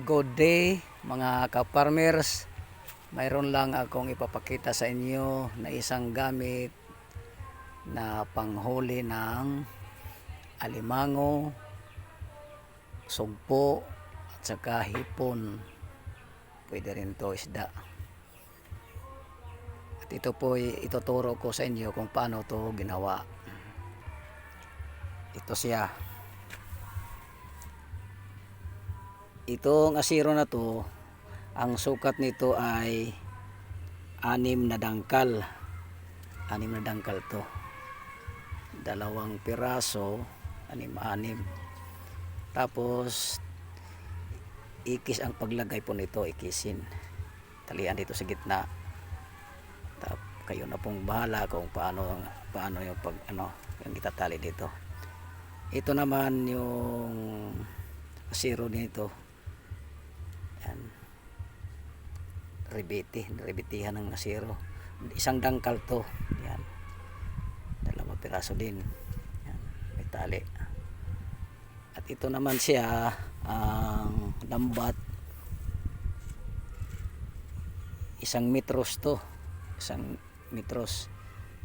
Good day mga ka-farmers. Mayroon lang akong ipapakita sa inyo na isang gamit na panghuli ng alimango, sugpo at saka hipon. Pwede rin to isda. At ito po ituturo ko sa inyo kung paano to ginawa. Ito siya. Itong asiro na to, ang sukat nito ay 6 na dangkal. 6 na dangkal to. 2 piraso, 6. Tapos ikis ang paglagay po nito, ikisin. Talian dito sa gitna. Kayo na pong bahala kung paano yung yung itatali dito. Ito naman yung asiro nito. Yan. Rebitihan ng asiro. 1 dangkal to. Yan. 2 piraso din. Yan. May tali. At ito naman siya, ang lambat. 1 metros to. 1 metros.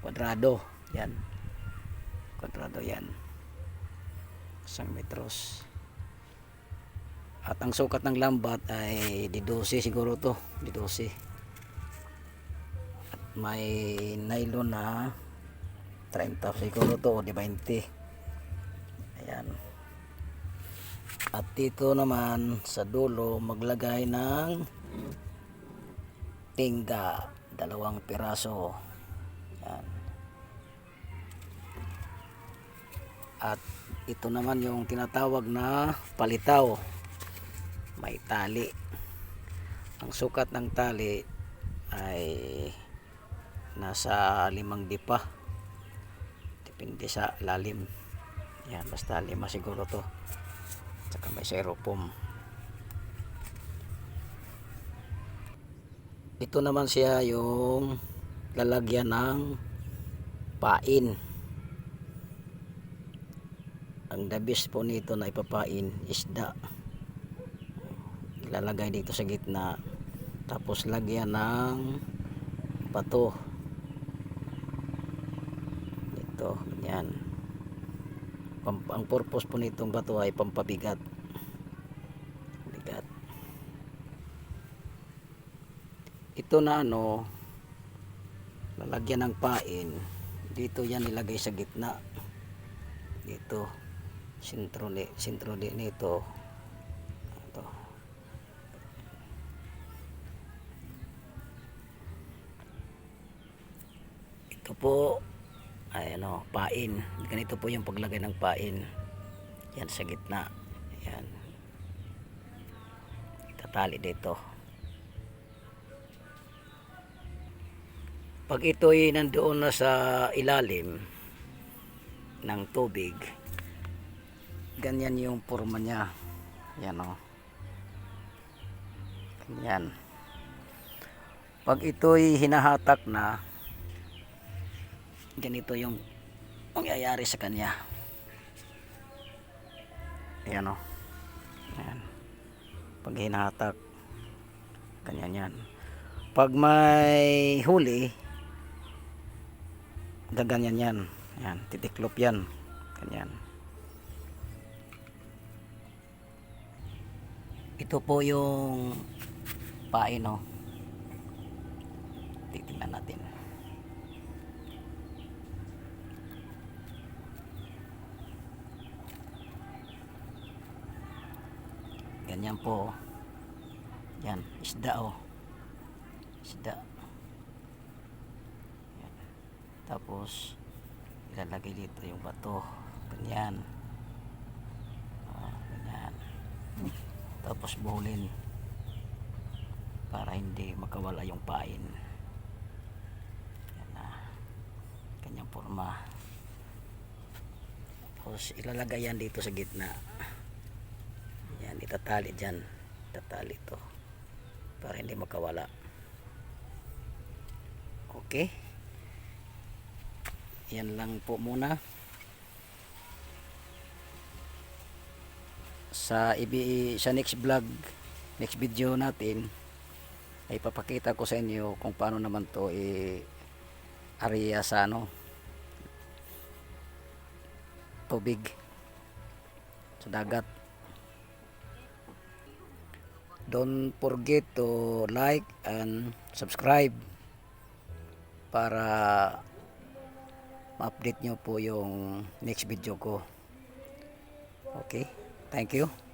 Kwadrado. Yan. Kwadrado yan. 1 metros. At ang sukat ng lambat ay di 12 siguro to, di 12. At may nylon na 30 siguro to o di 20. Ayan. At dito naman sa dulo maglagay ng tingga, 2 piraso. Ayan. At ito naman yung tinatawag na palitaw. May tali. Ang sukat ng tali ay nasa 5 dipa. Depende sa lalim. Yan, basta 5 siguro to. Saka may styrofoam. Ito naman siya yung lalagyan ng pain. Ang the best po nito na ipapain, isda. Ilalagay dito sa gitna, tapos lagyan ng bato dito, ganyan. Ang purpose po nitong bato ay pampabigat. Bigat. Ito na lalagyan ng pain dito, yan ilagay sa gitna dito, sentro nito. Ito po ay pain. Ganito po yung paglagay ng pain. Yan sa gitna. Yan. Itatali dito. Pag ito'y nandoon na sa ilalim ng tubig, ganyan yung forma niya. Yan ganyan. Pag ito'y hinahatak na, ganito yung mangyayari sa kanya. Ayan Ayan. Pag hinahatak, ganyan yan. Pag may huli, gaganyan yan. Ayan, titiklop yan. Ganyan. Ito po yung pain. Titingnan natin. Ganyan po. Yan, isda isda. Yan. Tapos ilalagay dito yung bato. Ganyan. Ganyan. Tapos buhulin para hindi makawala yung pain. Yan na. Ganyang forma. Tapos ilalagay yan dito sa gitna. Yan, itatali dyan. Itatali ito para hindi makawala. Okay. Yan lang po muna. Sa next vlog next video natin ay papakita ko sa inyo kung paano naman to area sa ano, tubig sa dagat. Don't forget to like and subscribe para ma-update nyo po yung next video ko. Okay, thank you.